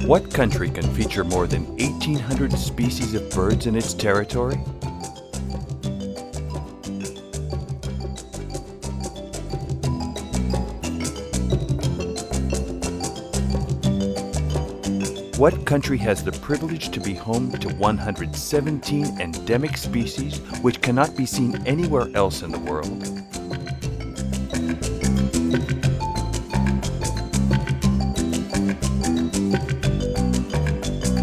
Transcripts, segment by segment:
What country can feature more than 1,800 species of birds in its territory? What country has the privilege to be home to 117 endemic species which cannot be seen anywhere else in the world?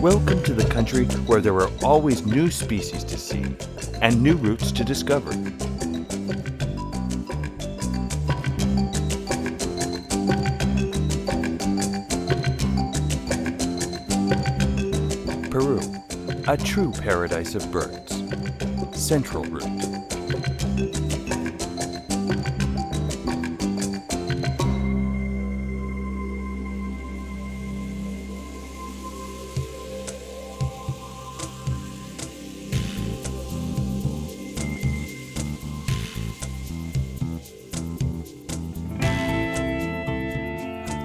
Welcome to the country where there are always new species to see and new routes to discover. Peru, a true paradise of birds. Central Route.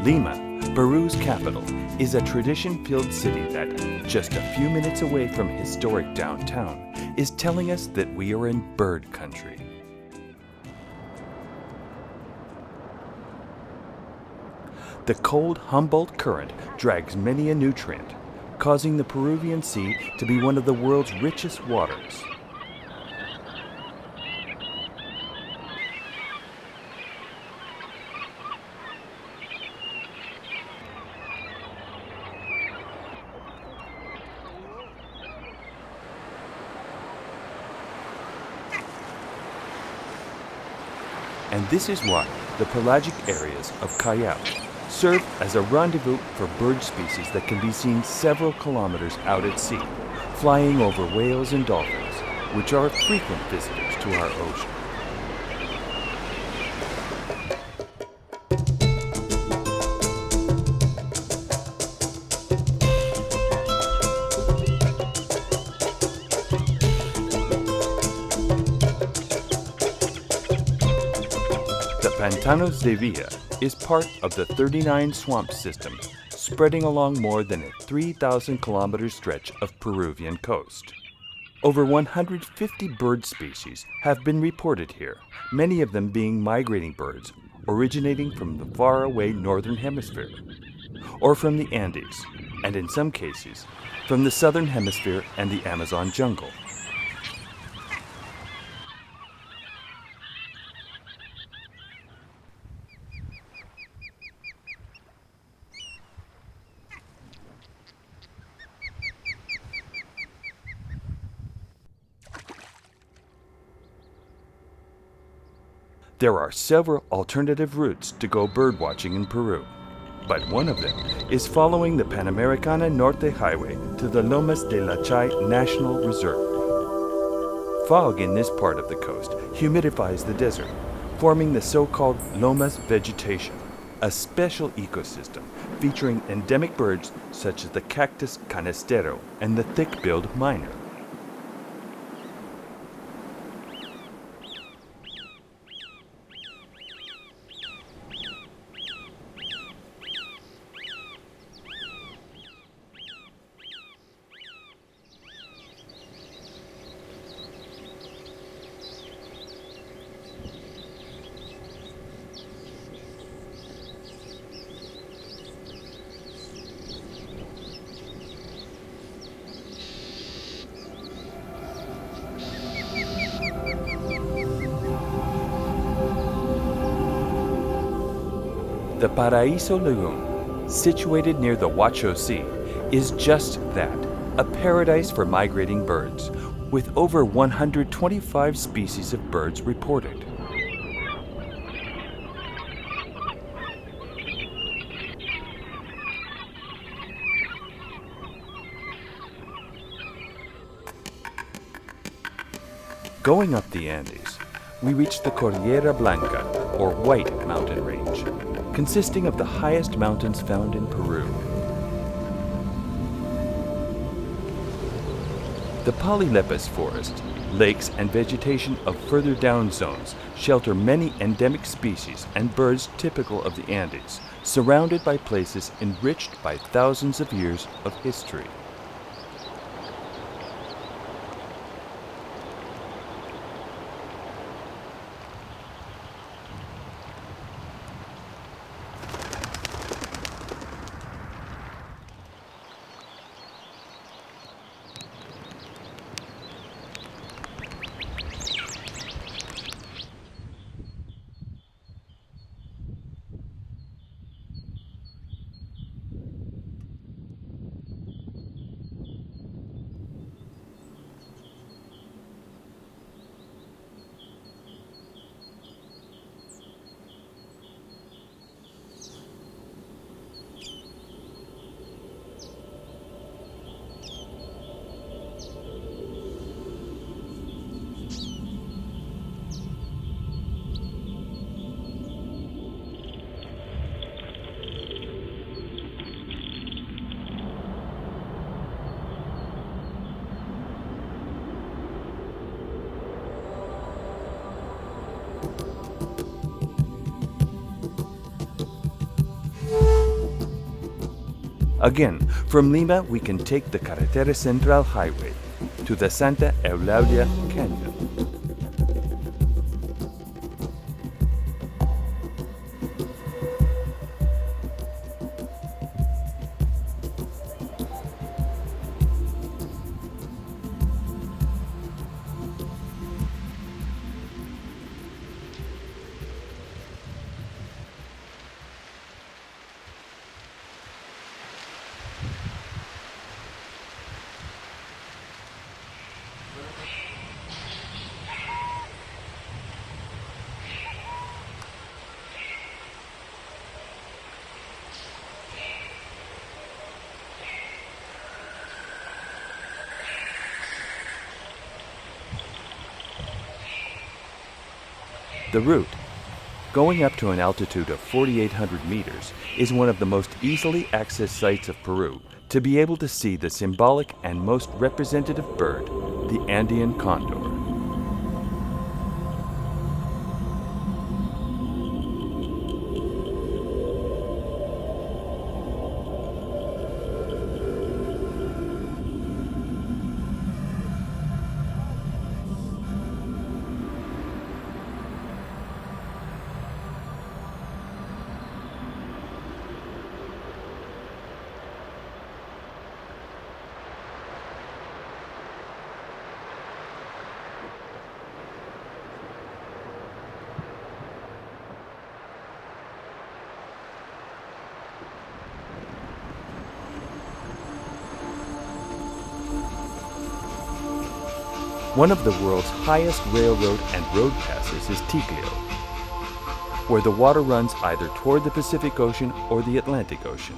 Lima, Peru's capital, is a tradition-filled city that, just a few minutes away from historic downtown, is telling us that we are in bird country. The cold Humboldt Current drags many a nutrient, causing the Peruvian Sea to be one of the world's richest waters. And this is why the pelagic areas of Callao serve as a rendezvous for bird species that can be seen several kilometers out at sea, flying over whales and dolphins, which are frequent visitors to our ocean. The Pantanos de Villa is part of the 39 swamp system spreading along more than a 3,000-kilometer stretch of Peruvian coast. Over 150 bird species have been reported here, many of them being migrating birds originating from the faraway northern hemisphere, or from the Andes, and in some cases, from the southern hemisphere and the Amazon jungle. There are several alternative routes to go birdwatching in Peru, but one of them is following the Panamericana Norte Highway to the Lomas de la Chay National Reserve. Fog in this part of the coast humidifies the desert, forming the so-called Lomas vegetation, a special ecosystem featuring endemic birds such as the cactus canestero and the thick-billed miner. The Paraíso Lagoon, situated near the Huacho Sea, is just that, a paradise for migrating birds, with over 125 species of birds reported. Going up the Andes, we reach the Cordillera Blanca, or White Mountain Range, consisting of the highest mountains found in Peru. The polylepis forest, lakes, and vegetation of further down zones shelter many endemic species and birds typical of the Andes, surrounded by places enriched by thousands of years of history. Again, from Lima we can take the Carretera Central Highway to the Santa Eulalia Canyon. The route, going up to an altitude of 4,800 meters, is one of the most easily accessed sites of Peru to be able to see the symbolic and most representative bird, the Andean condor. One of the world's highest railroad and road passes is Ticlio, where the water runs either toward the Pacific Ocean or the Atlantic Ocean.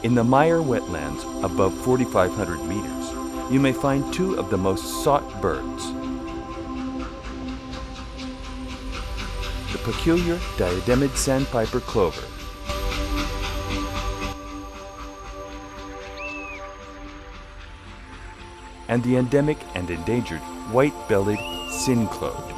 In the Meyer wetlands above 4,500 meters, you may find two of the most sought birds. The peculiar diademid sandpiper plover, and the endemic and endangered white-bellied cinclode.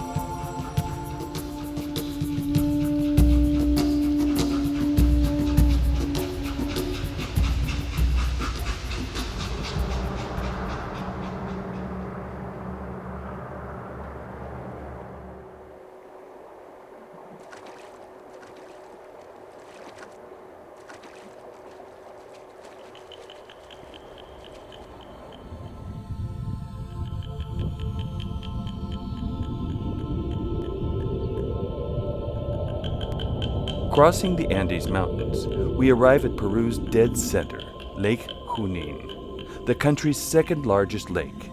Crossing the Andes Mountains, we arrive at Peru's dead center, Lake Junin, the country's second largest lake,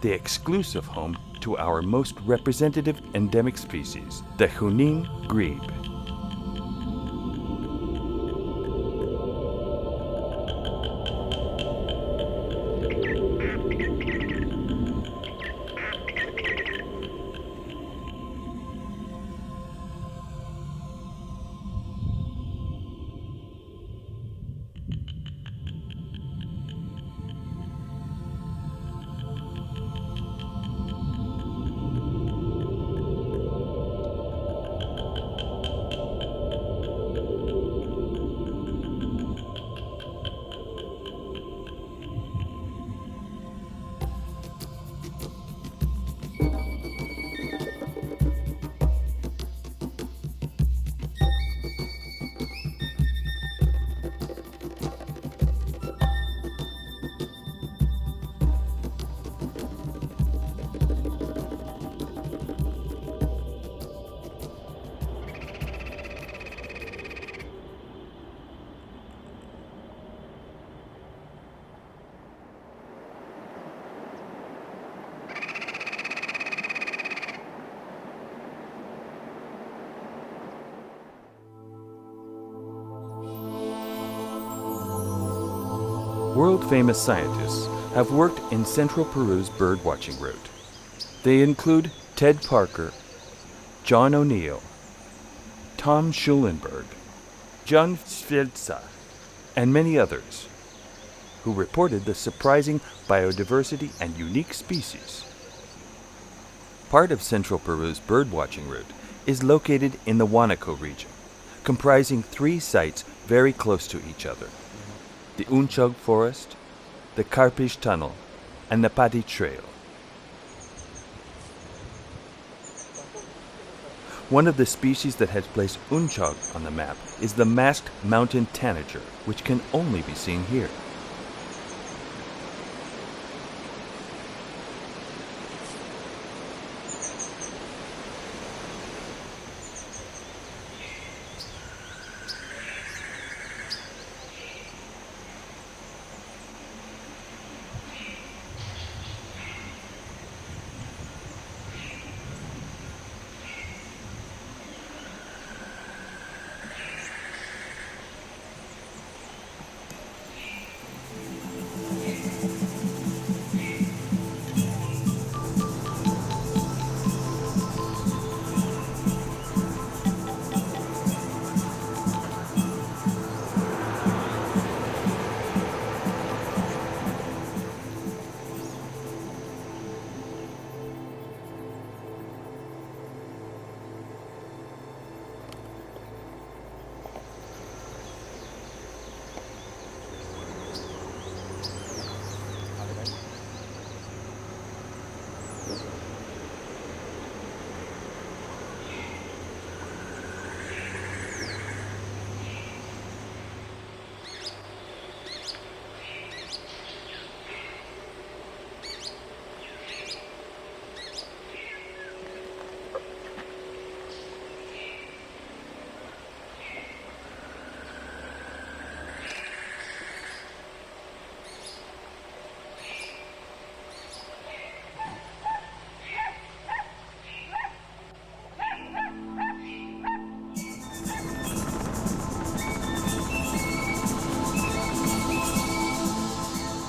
the exclusive home to our most representative endemic species, the Junin grebe. World-famous scientists have worked in central Peru's bird-watching route. They include Ted Parker, John O'Neill, Tom Schulenberg, John Svelza, and many others, who reported the surprising biodiversity and unique species. Part of central Peru's bird-watching route is located in the Huánuco region, comprising 3 sites very close to each other: the Unchog Forest, the Carpish Tunnel, and the Pati Trail. One of the species that has placed Unchog on the map is the masked mountain tanager, which can only be seen here.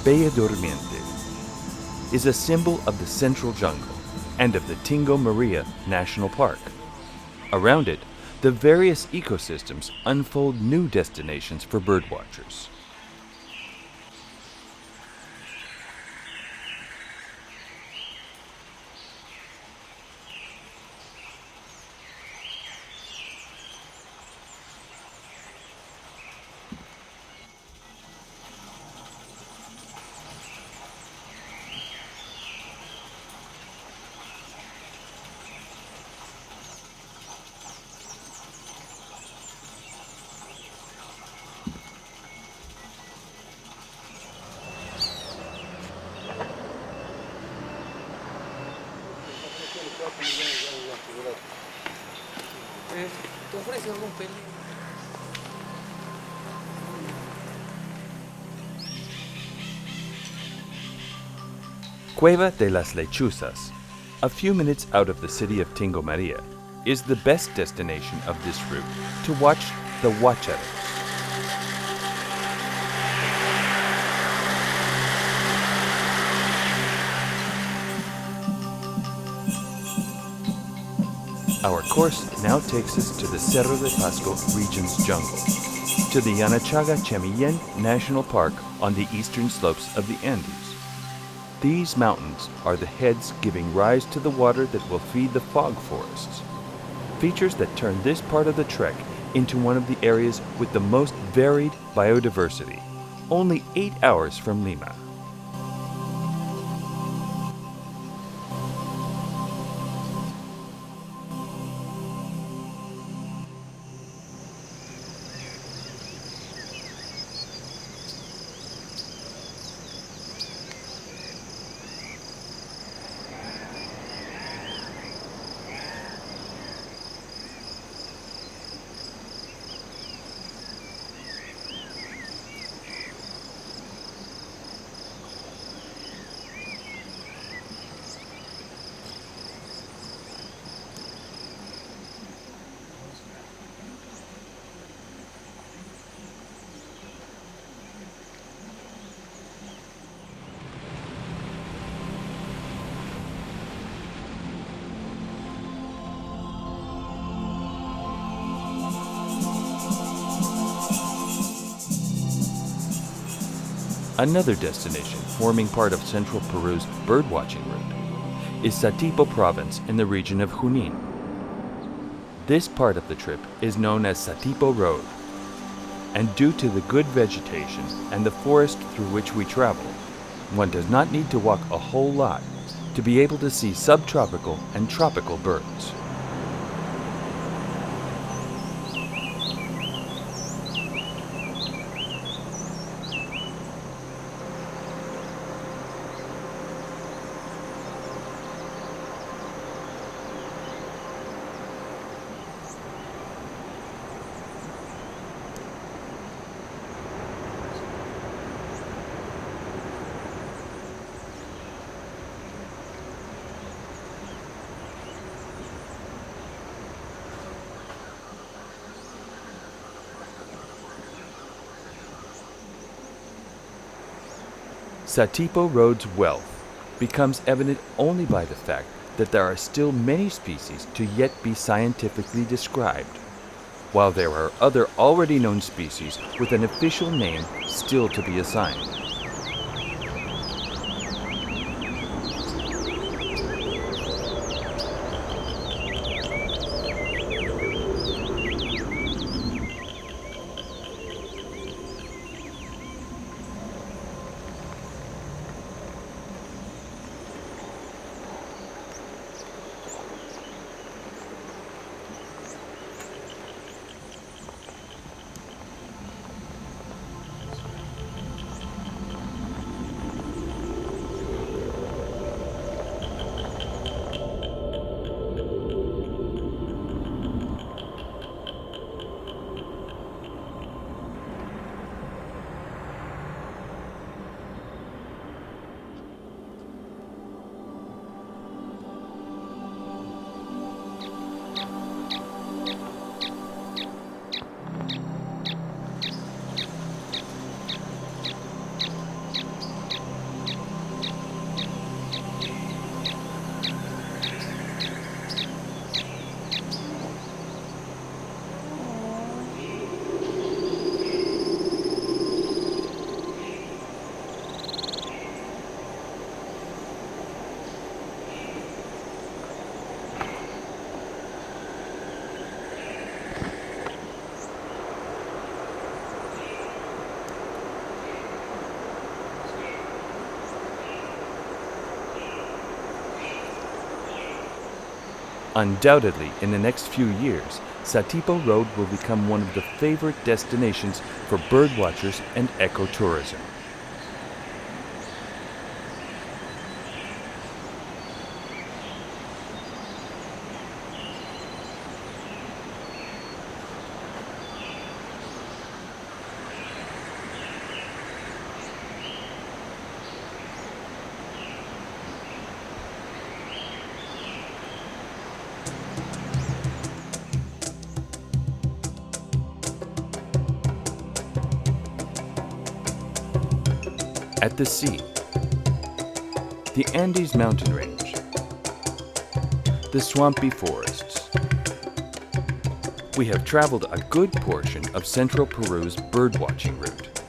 Bella Durmiente is a symbol of the central jungle and of the Tingo Maria National Park. Around it, the various ecosystems unfold new destinations for birdwatchers. ¿Te ofrece algún peligro? Cueva de las Lechuzas, a few minutes out of the city of Tingo Maria, is the best destination of this route to watch the huácharos. Our course now takes us to the Cerro de Pasco region's jungle, to the Yanachaga Chemillén National Park on the eastern slopes of the Andes. These mountains are the heads giving rise to the water that will feed the fog forests, features that turn this part of the trek into one of the areas with the most varied biodiversity, only 8 hours from Lima. Another destination forming part of central Peru's birdwatching route is Satipo province in the region of Junin. This part of the trip is known as Satipo Road, and due to the good vegetation and the forest through which we travel, one does not need to walk a whole lot to be able to see subtropical and tropical birds. Satipo Road's wealth becomes evident only by the fact that there are still many species to yet be scientifically described, while there are other already known species with an official name still to be assigned. Undoubtedly, in the next few years, Satipo Road will become one of the favorite destinations for birdwatchers and ecotourism. At the sea, the Andes mountain range, the swampy forests. We have traveled a good portion of central Peru's birdwatching route,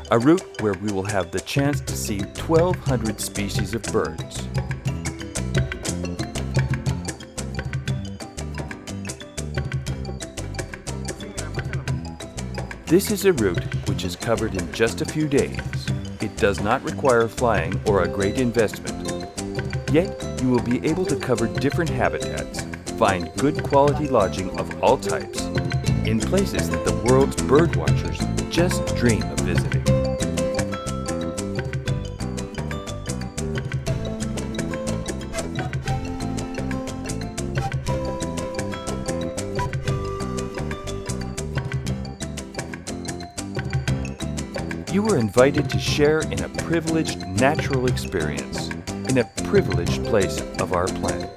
a route where we will have the chance to see 1,200 species of birds. This is a route which is covered in just a few days. It does not require flying or a great investment. Yet, you will be able to cover different habitats, find good quality lodging of all types, in places that the world's birdwatchers just dream of visiting. You are invited to share in a privileged natural experience in a privileged place of our planet.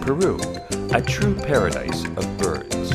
Peru, a true paradise of birds.